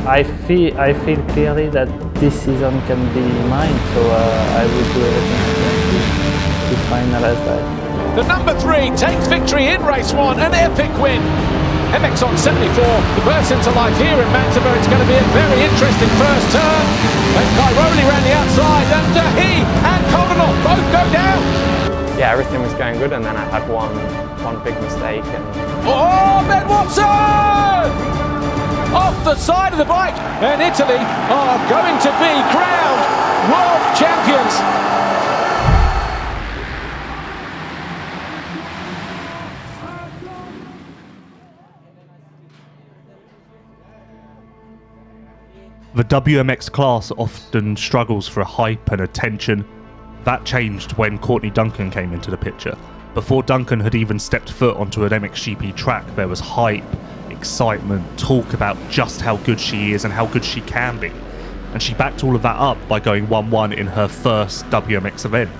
I feel clearly that this season can be mine, so I will do everything I can to finalize that. The number 3 takes victory in race 1, an epic win. MX on 74, the burst into life here in Maxime. It's going to be a very interesting first turn. And Cairoli ran the outside, and he and Courtney both go down. Yeah, everything was going good, and then I had one big mistake. And oh, Ben Watson! Off the side of the bike, and Italy are going to be crowned world champions. The WMX class often struggles for hype and attention. That changed when Courtney Duncan came into the picture. Before Duncan had even stepped foot onto an MXGP track, there was hype, excitement, talk about just how good she is and how good she can be. And she backed all of that up by going 1-1 in her first WMX event.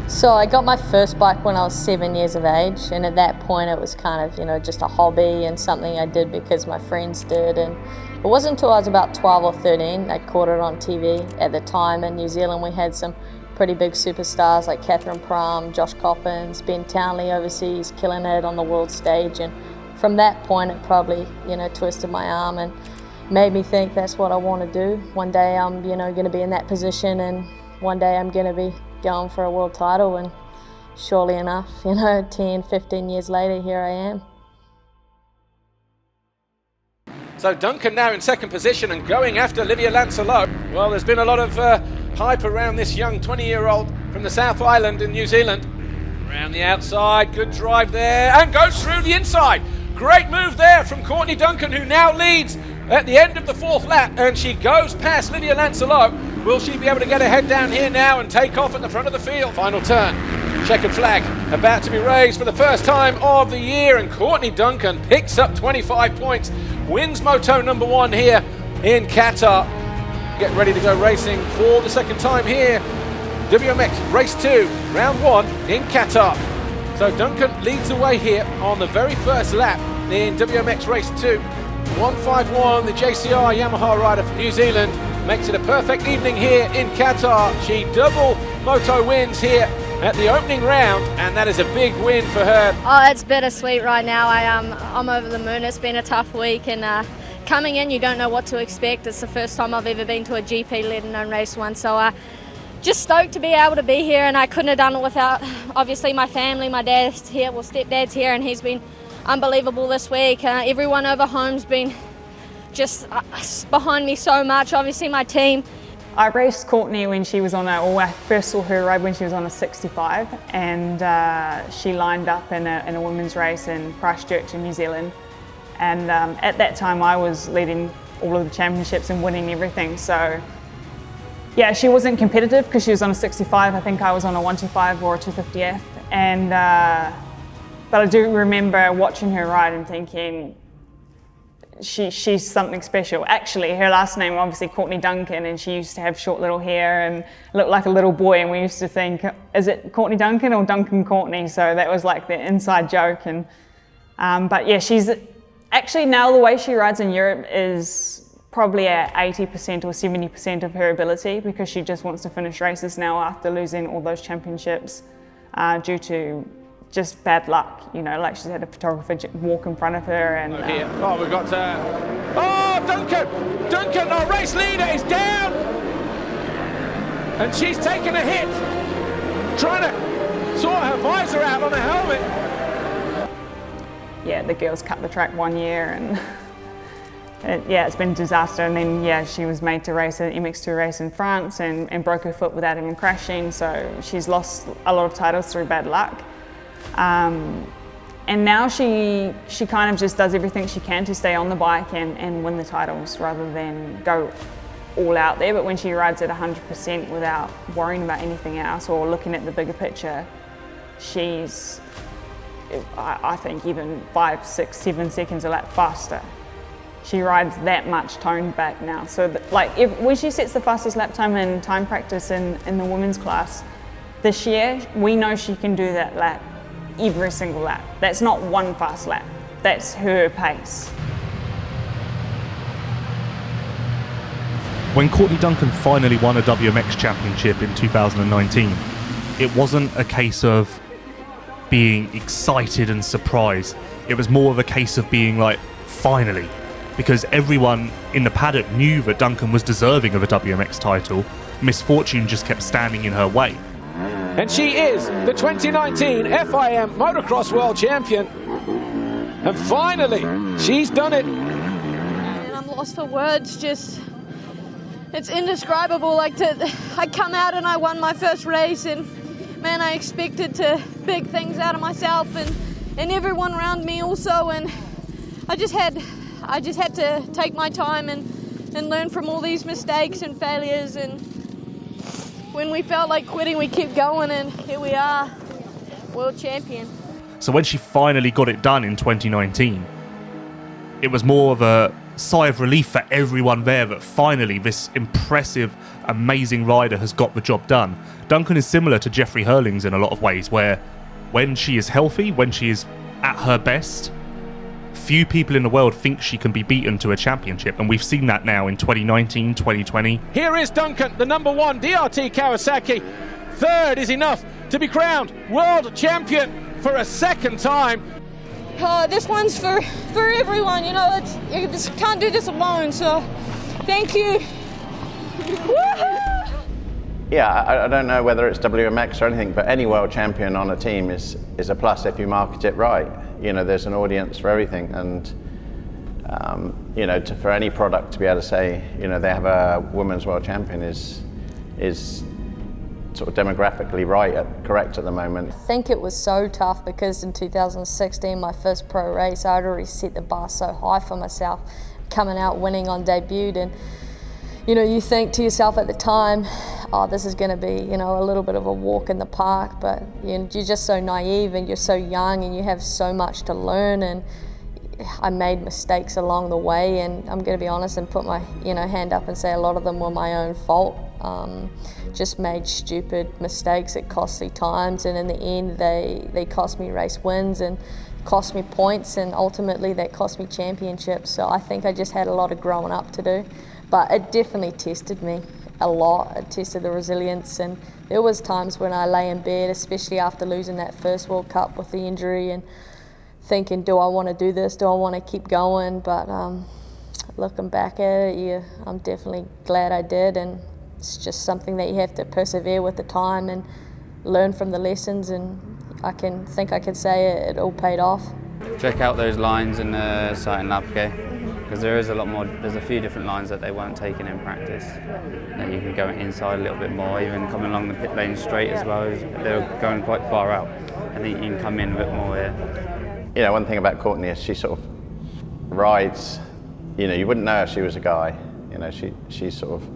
So I got my first bike when I was 7 years of age, and at that point it was kind of, just a hobby and something I did because my friends did. And it wasn't until I was about 12 or 13 I caught it on TV. At the time in New Zealand we had some pretty big superstars like Catherine Pram, Josh Coppins, Ben Townley overseas killing it on the world stage, and from that point it probably twisted my arm and made me think that's what I want to do. One day I'm going to be in that position, and one day I'm going to be going for a world title, and surely enough 10-15 years later here I am. So Duncan now in second position and going after Olivia Lancelot. Well, there's been a lot of hype around this young 20-year-old from the South Island in New Zealand. Around the outside, good drive there, and goes through the inside. Great move there from Courtney Duncan, who now leads at the end of the 4th lap, and she goes past Olivia Lancelot. Will she be able to get her head down here now and take off at the front of the field? Final turn. Checkered flag about to be raised for the first time of the year, and Courtney Duncan picks up 25 points, wins Moto number 1 here in Qatar. Get ready to go racing for the second time here. WMX Race 2, round 1 in Qatar. So Duncan leads the way here on the very first lap in WMX Race 2. 151, the JCR Yamaha rider from New Zealand, makes it a perfect evening here in Qatar. She double moto wins here at the opening round, and that is a big win for her. Oh, it's bittersweet right now. I'm over the moon. It's been a tough week, and coming in you don't know what to expect. It's the first time I've ever been to a GP, let alone race one, so just stoked to be able to be here, and I couldn't have done it without obviously my family. My dad's here, well, stepdad's here, and he's been unbelievable this week. Everyone over home's been just behind me so much, obviously my team. I raced Courtney when she was I first saw her ride when she was on a 65, and she lined up in a women's race in Christchurch in New Zealand. And at that time I was leading all of the championships and winning everything. So yeah, she wasn't competitive because she was on a 65. I think I was on a 125 or a 250F. And but I do remember watching her ride and thinking, she's something special. Actually, her last name obviously Courtney Duncan, and she used to have short little hair and looked like a little boy, and we used to think, is it Courtney Duncan or Duncan Courtney? So that was like the inside joke. And but yeah, she's actually, now the way she rides in Europe is probably at 80% or 70% of her ability, because she just wants to finish races now after losing all those championships due to just bad luck, like she's had a photographer walk in front of her. And we've got Duncan, our race leader, is down, and she's taken a hit trying to sort her visor out on her helmet. Yeah, the girls cut the track one year, and it's been a disaster. And then she was made to race an Mx2 race in France and broke her foot without even crashing, so she's lost a lot of titles through bad luck. And now she kind of just does everything she can to stay on the bike and win the titles rather than go all out there. But when she rides at 100% without worrying about anything else or looking at the bigger picture, she's, I think, even 5, 6, 7 seconds a lap faster. She rides that much toned back now. So when she sets the fastest lap time in time practice in the women's class this year, we know she can do that lap every single lap. That's not one fast lap, that's her pace. When Courtney Duncan finally won a WMX championship in 2019, it wasn't a case of being excited and surprised. It was more of a case of being like, finally. Because everyone in the paddock knew that Duncan was deserving of a WMX title. Misfortune just kept standing in her way. And she is the 2019 FIM Motocross World Champion. And finally, she's done it. I'm lost for words, just, it's indescribable. I come out and I won my first race, and man, I expected big things out of myself and everyone around me also, and I just had to take my time and learn from all these mistakes and failures, and when we felt like quitting, we kept going, and here we are, world champion. So when she finally got it done in 2019, it was more of a sigh of relief for everyone there that finally this impressive, amazing rider has got the job done. Duncan is similar to Jeffrey Hurlings in a lot of ways, where when she is healthy, when she is at her best, few people in the world think she can be beaten to a championship, and we've seen that now in 2019, 2020. Here is Duncan, the number one DRT Kawasaki. Third is enough to be crowned world champion for a second time. This one's for everyone, you know, you just can't do this alone, so thank you. Woohoo! Yeah, I don't know whether it's WMX or anything, but any world champion on a team is a plus if you market it right. You know, there's an audience for everything, and you know, for any product to be able to say, you know, they have a women's world champion is sort of demographically correct at the moment. I think it was so tough because in 2016, my first pro race, I'd already set the bar so high for myself, coming out winning on debut, and you know, you think to yourself at the time, oh, this is going to be, you know, a little bit of a walk in the park, but you're just so naive and you're so young and you have so much to learn, and I made mistakes along the way, and I'm going to be honest and put my hand up and say a lot of them were my own fault. Just made stupid mistakes at costly times, and in the end they cost me race wins and cost me points, and ultimately that cost me championships. So I think I just had a lot of growing up to do, but it definitely tested me a lot. It tested the resilience, and there was times when I lay in bed, especially after losing that first World Cup with the injury, and thinking, do I want to do this? Do I want to keep going? But looking back at it, yeah, I'm definitely glad I did, and it's just something that you have to persevere with the time and learn from the lessons, and I can say it all paid off. Check out those lines in the starting lap, okay? Because there's a few different lines that they weren't taking in practice. And you can go inside a little bit more, even coming along the pit lane straight as well. They're going quite far out. I think you can come in a bit more here. You know, one thing about Courtney is she sort of rides, you know, you wouldn't know if she was a guy. You know, she's sort of,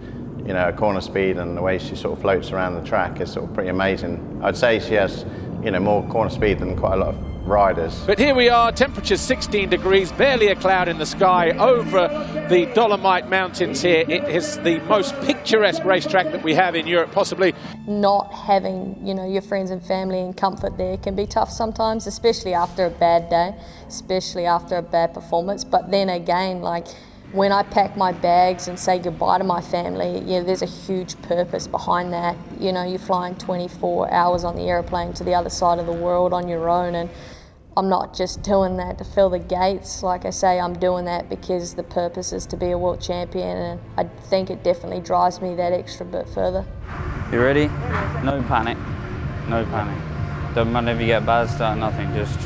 you know, her corner speed and the way she sort of floats around the track is sort of pretty amazing. I'd say she has, you know, more corner speed than quite a lot of riders. But here we are, temperatures 16 degrees, barely a cloud in the sky over the Dolomite Mountains here. It is the most picturesque racetrack that we have in Europe, possibly. Not having, you know, your friends and family and comfort there can be tough sometimes, especially after a bad day, especially after a bad performance. But then again, like, when I pack my bags and say goodbye to my family, you know, there's a huge purpose behind that. You know, you're flying 24 hours on the airplane to the other side of the world on your own, and I'm not just doing that to fill the gates. Like I say, I'm doing that because the purpose is to be a world champion, and I think it definitely drives me that extra bit further. You ready? No panic. No panic. Doesn't matter if you get a bad start, nothing, just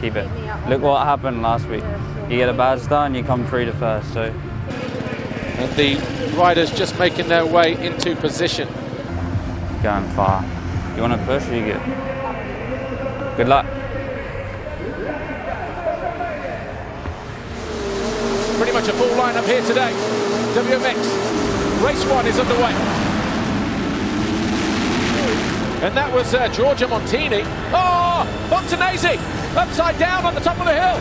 keep it. Look what happened last week. You get a bad start and you come through to first, so. And the riders just making their way into position. Going far. You want to push or you good? Good luck. Pretty much a full lineup here today. WMX Race 1 is underway. And that was Giorgia Montini. Oh, Montanesi upside down on the top of the hill.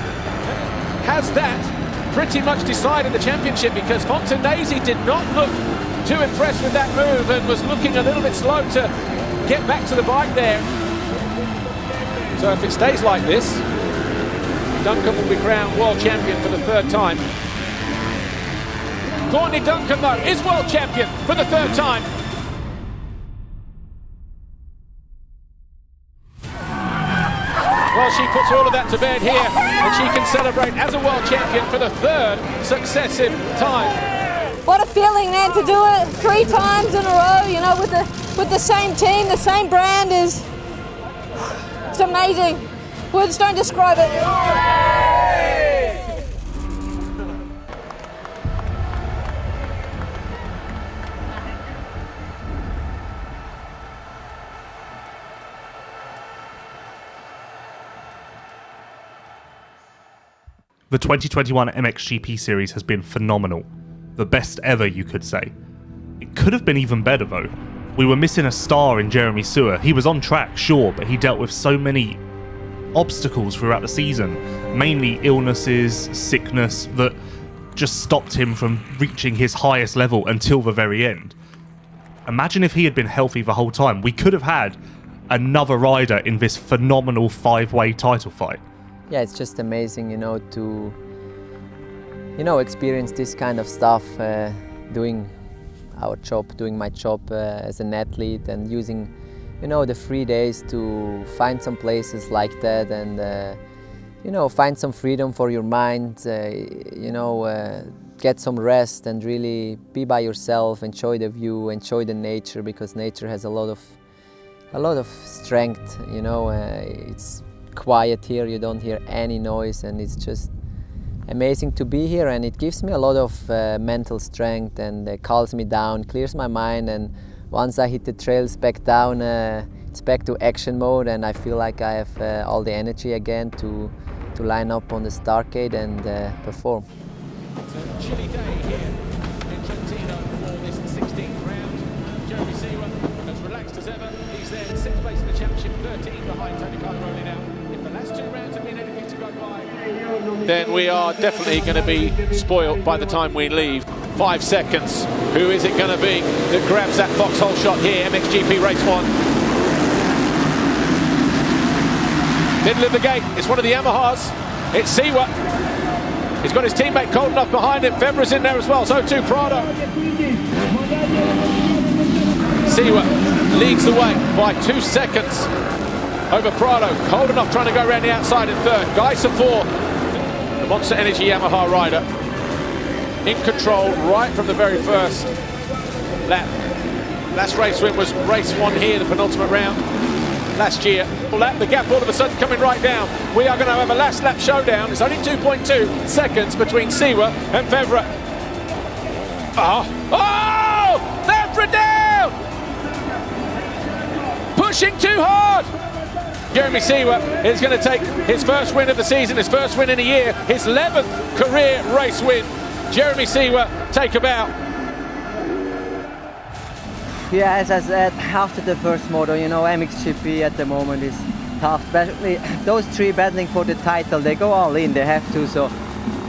Has that pretty much decided the championship, because Montanesi did not look too impressed with that move and was looking a little bit slow to get back to the bike there. So if it stays like this, Duncan will be crowned world champion for the third time. Courtney Duncan, though, is world champion for the third time. Well, she puts all of that to bed here, and she can celebrate as a world champion for the third successive time. What a feeling, man, to do it 3 times in a row, you know, with the same team, the same brand is, it's amazing. Words don't describe it. The 2021 MXGP series has been phenomenal. The best ever, you could say. It could have been even better though. We were missing a star in Jeremy Seewer. He was on track, sure, but he dealt with so many obstacles throughout the season, mainly illnesses, sickness, that just stopped him from reaching his highest level until the very end. Imagine if he had been healthy the whole time. We could have had another rider in this phenomenal 5-way title fight. Yeah, it's just amazing, you know, to experience this kind of stuff, doing our job, doing my job as an athlete, and using, the free days to find some places like that, and find some freedom for your mind, get some rest and really be by yourself, enjoy the view, enjoy the nature, because nature has a lot of strength. It's quiet here, you don't hear any noise, and it's just amazing to be here, and it gives me a lot of mental strength, and calms me down, clears my mind, and once I hit the trails back down, it's back to action mode, and I feel like I have all the energy again to line up on the start gate and perform. It's a chilly day here in Trentino for this 16th round. Jeremy Seewer as relaxed as ever. He's there in 6th place in the championship, 13 behind Tony Cagliarone now. If the last 2 rounds have been anything to go by, then we are definitely going to be spoilt by the time we leave. 5 seconds. Who is it going to be that grabs that foxhole shot here? MXGP Race 1. Middle of the gate. It's one of the Yamahas. It's Seewer. He's got his teammate Colton up behind him. Febvre's in there as well. So too Prado. Seewer leads the way by 2 seconds over Prado. Colton trying to go around the outside in third. Guy Safor, the Monster Energy Yamaha rider, in control right from the very first lap. Last race win was race 1 here, the penultimate round last year. The gap all of a sudden coming right down. We are going to have a last lap showdown. It's only 2.2 seconds between Seewer and Febvre. Oh! Febvre down! Pushing too hard! Jeremy Seewer is going to take his first win of the season, his first win in a year, his 11th career race win. Jeremy Seewer, take a bow. Yeah, as I said, after the first moto, MXGP at the moment is tough, especially those 3 battling for the title. They go all in, they have to, so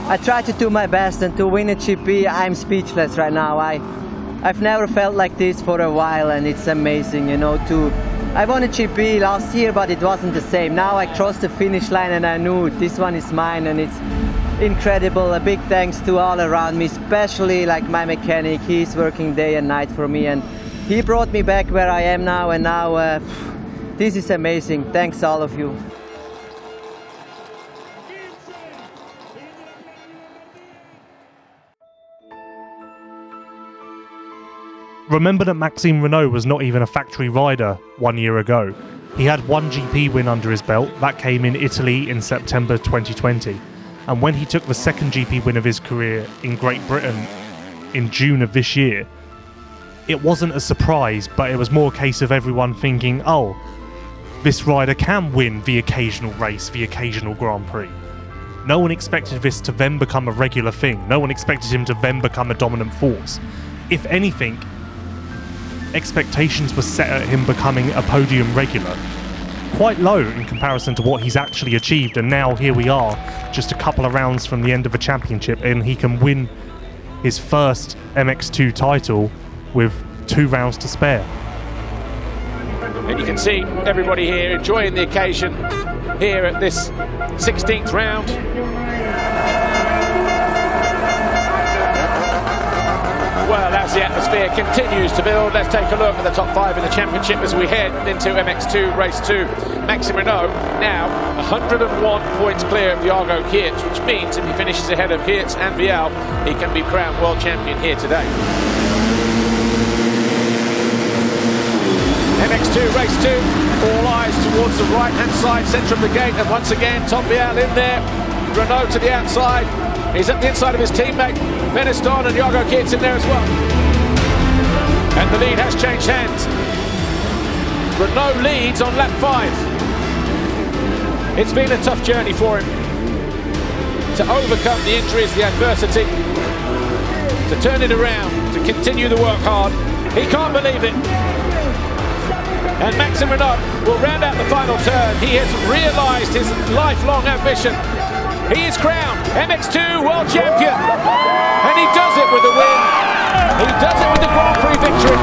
I try to do my best, and to win a GP, I'm speechless right now. I've never felt like this for a while, and it's amazing, I won a GP last year, but it wasn't the same. Now I crossed the finish line and I knew this one is mine, and it's incredible. A big thanks to all around me, especially like my mechanic. He's working day and night for me, and he brought me back where I am now, and now this is amazing. Thanks all of you. Remember that Maxime Renaux was not even a factory rider 1 year ago. He had 1 GP win under his belt. That came in Italy in September 2020. And when he took the 2nd GP win of his career in Great Britain in June of this year, it wasn't a surprise, but it was more a case of everyone thinking, oh, this rider can win the occasional race, the occasional Grand Prix. No one expected this to then become a regular thing. No one expected him to then become a dominant force. If anything, expectations were set at him becoming a podium regular. Quite low in comparison to what he's actually achieved, and now here we are, just a couple of rounds from the end of a championship, and he can win his first MX2 title with 2 rounds to spare. And you can see everybody here enjoying the occasion here at this 16th round. Well, as the atmosphere continues to build, let's take a look at the top 5 in the championship as we head into Mx2 Race 2. Maxime Renaux now 101 points clear of Diogo Geerts, which means if he finishes ahead of Geerts and Vial, he can be crowned world champion here today. Mx2 Race 2, all eyes towards the right-hand side, centre of the gate, and once again, Tom Vial in there, Renaux to the outside. He's at the inside of his teammate, Beniston, and Diogo Geerts in there as well. And the lead has changed hands. Renaux leads on lap 5. It's been a tough journey for him to overcome the injuries, the adversity, to turn it around, to continue to work hard. He can't believe it. And Maxime Renaux will round out the final turn. He has realised his lifelong ambition. He is crowned MX2 World Champion. And he does it with a win. He does it with the Grand Prix victory.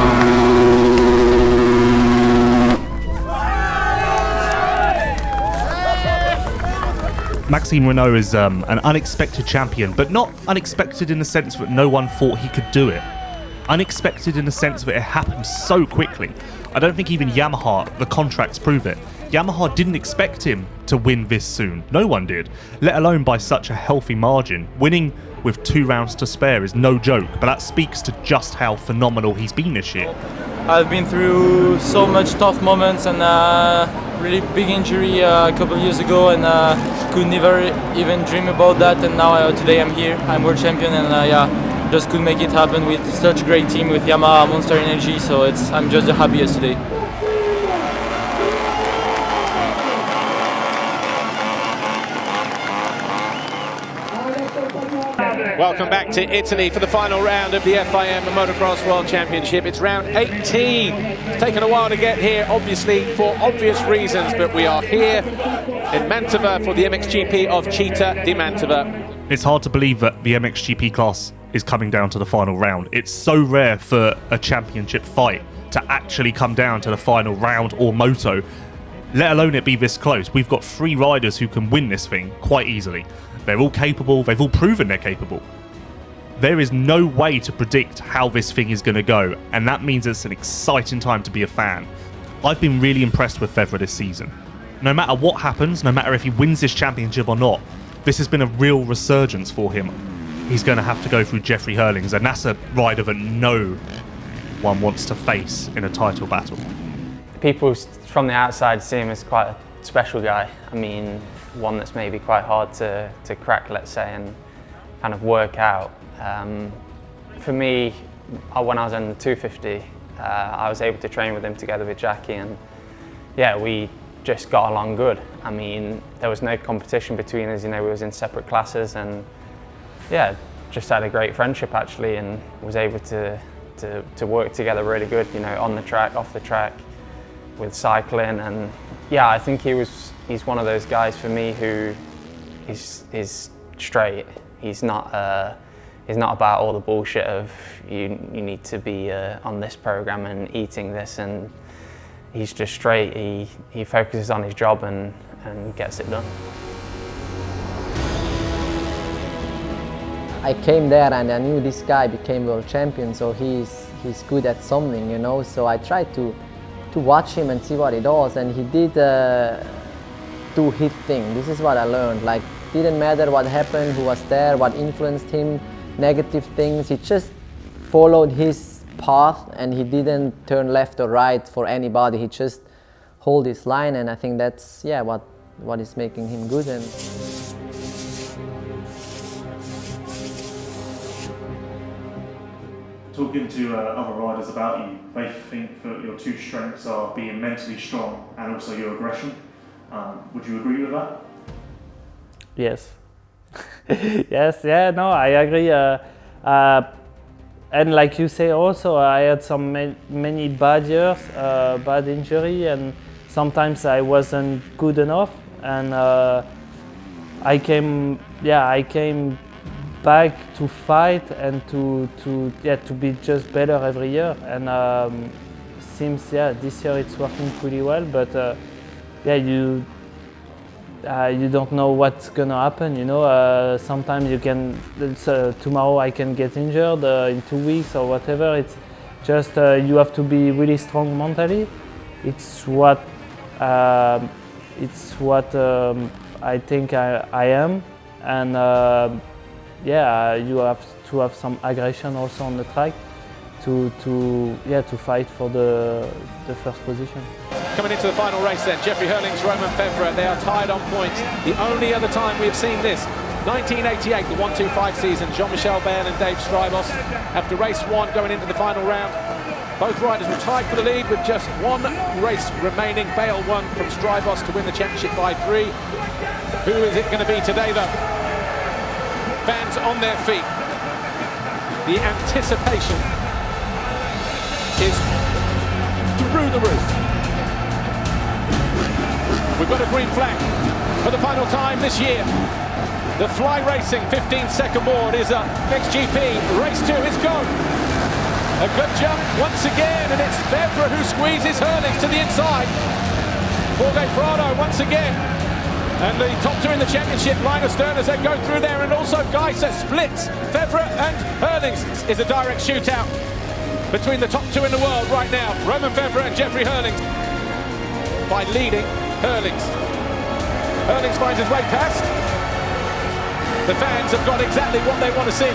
Maxime Renaux is an unexpected champion, but not unexpected in the sense that no one thought he could do it. Unexpected in the sense that it happened so quickly. I don't think even Yamaha, the contracts prove it. Yamaha didn't expect him to win this soon. No one did, let alone by such a healthy margin. Winning with 2 rounds to spare is no joke, but that speaks to just how phenomenal he's been this year. I've been through so much tough moments and really big injury a couple of years ago, and could never even dream about that. And now today I'm here, I'm world champion, and just could make it happen with such a great team with Yamaha, Monster Energy. So I'm just the happiest today. Welcome back to Italy for the final round of the FIM Motocross World Championship. It's round 18. It's taken a while to get here, obviously, for obvious reasons, but we are here in Mantova for the MXGP of Città di Mantova. It's hard to believe that the MXGP class is coming down to the final round. It's so rare for a championship fight to actually come down to the final round or moto, let alone it be this close. We've got 3 riders who can win this thing quite easily. They're all capable, they've all proven they're capable. There is no way to predict how this thing is going to go, and that means it's an exciting time to be a fan. I've been really impressed with Febvre this season. No matter what happens, no matter if he wins this championship or not, this has been a real resurgence for him. He's going to have to go through Jeffrey Hurlings, and that's a rider that no one wants to face in a title battle. People from the outside see him as quite a special guy. I mean, one that's maybe quite hard to crack, let's say, and kind of work out. For me, when I was in the 250, I was able to train with him together with Jackie, and yeah, we just got along good. I mean, there was no competition between us, you know, we was in separate classes, and yeah, just had a great friendship actually, and was able to work together really good, you know, on the track, off the track, with cycling. And yeah, I think he's one of those guys for me who is straight. He's not about all the bullshit of you need to be on this program and eating this, and he's just straight. He focuses on his job and gets it done. I came there and I knew this guy became world champion, so he's good at something, you know. So I tried to watch him and see what he does, and he did do his thing. This is what I learned. Like, didn't matter what happened, who was there, what influenced him, negative things. He just followed his path, and he didn't turn left or right for anybody. He just hold his line, and I think that's what is making him good. And talking to other riders about you, they think that your 2 strengths are being mentally strong and also your aggression. Would you agree with that? Yes. Yes, yeah, no, I agree. And like you say also, I had some many bad years, bad injury, and sometimes I wasn't good enough. And I came back to fight and to be just better every year. And seems this year it's working pretty well. But you don't know what's gonna happen. You know, sometimes you can. Tomorrow I can get injured in 2 weeks or whatever. It's just you have to be really strong mentally. It's what I think I am, and yeah, you have to have some aggression also on the track to fight for the first position. Coming into the final race then, Jeffrey Hurlings, Romain Febvre, they are tied on points. The only other time we've seen this, 1988, the 1-2-5 season, Jean-Michel Bayle and Dave Strybos. After race 1 going into the final round, both riders were tied for the lead with just 1 race remaining. Bayle won from Strybos to win the championship by 3. Who is it going to be today though? Fans on their feet. The anticipation is through the roof. We've got a green flag for the final time this year. The Fly Racing 15-second board is up. MXGP Race 2 is gone. A good jump once again, and it's Febvre who squeezes Hurlings to the inside. Jorge Prado once again. And the top 2 in the championship, Linus Stern, as they go through there, and also Geiser splits Febvre and Hurlings. Is a direct shootout between the top 2 in the world right now, Romain Febvre and Jeffrey Hurlings. By leading Hurlings. Hurlings finds his way past. The fans have got exactly what they want to see.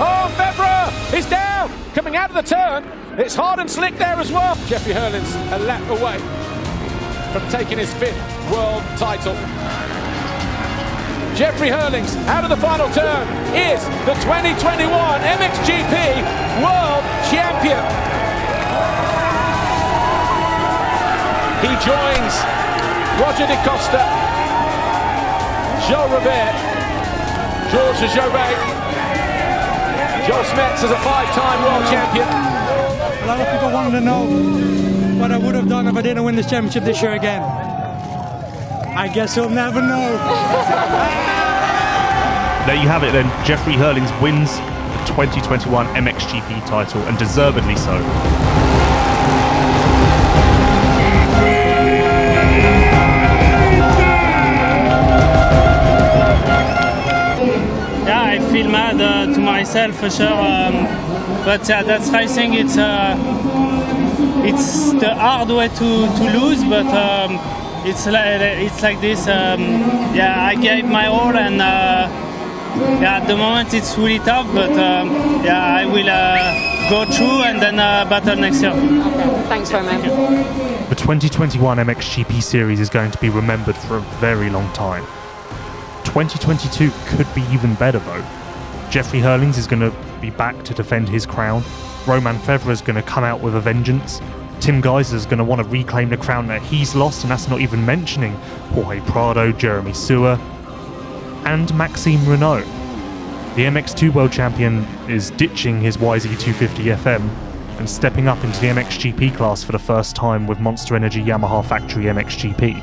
Oh, Febvre is down, coming out of the turn. It's hard and slick there as well. Jeffrey Hurlings a lap away from taking his 5th world title. Jeffrey Hurlings out of the final turn is the 2021 MXGP World Champion. He joins Roger De Costa, Joe Robert, Georges Jouvet, Joel Smets as a 5-time world champion. A lot of people wanted to know what I would have done if I didn't win this championship this year again. I guess we'll never know. There you have it then. Jeffrey Hurlings wins the 2021 MXGP title, and deservedly so. Yeah, I feel mad to myself for sure, but that's racing. It's the hard way to lose, but it's like this. Yeah, I gave my all, and yeah, at the moment it's really tough, but yeah, I will go through and then battle next year. Okay. Thanks, Romain. The 2021 MXGP series is going to be remembered for a very long time. 2022 could be even better though. Jeffrey Hurlings is going to be back to defend his crown. Romain Febvre is going to come out with a vengeance. Tim Geiser is going to want to reclaim the crown that he's lost, and that's not even mentioning Jorge Prado, Jeremy Sewer, and Maxime Renaux. The MX2 World Champion is ditching his YZ250 FM and stepping up into the MXGP class for the first time with Monster Energy Yamaha Factory MXGP.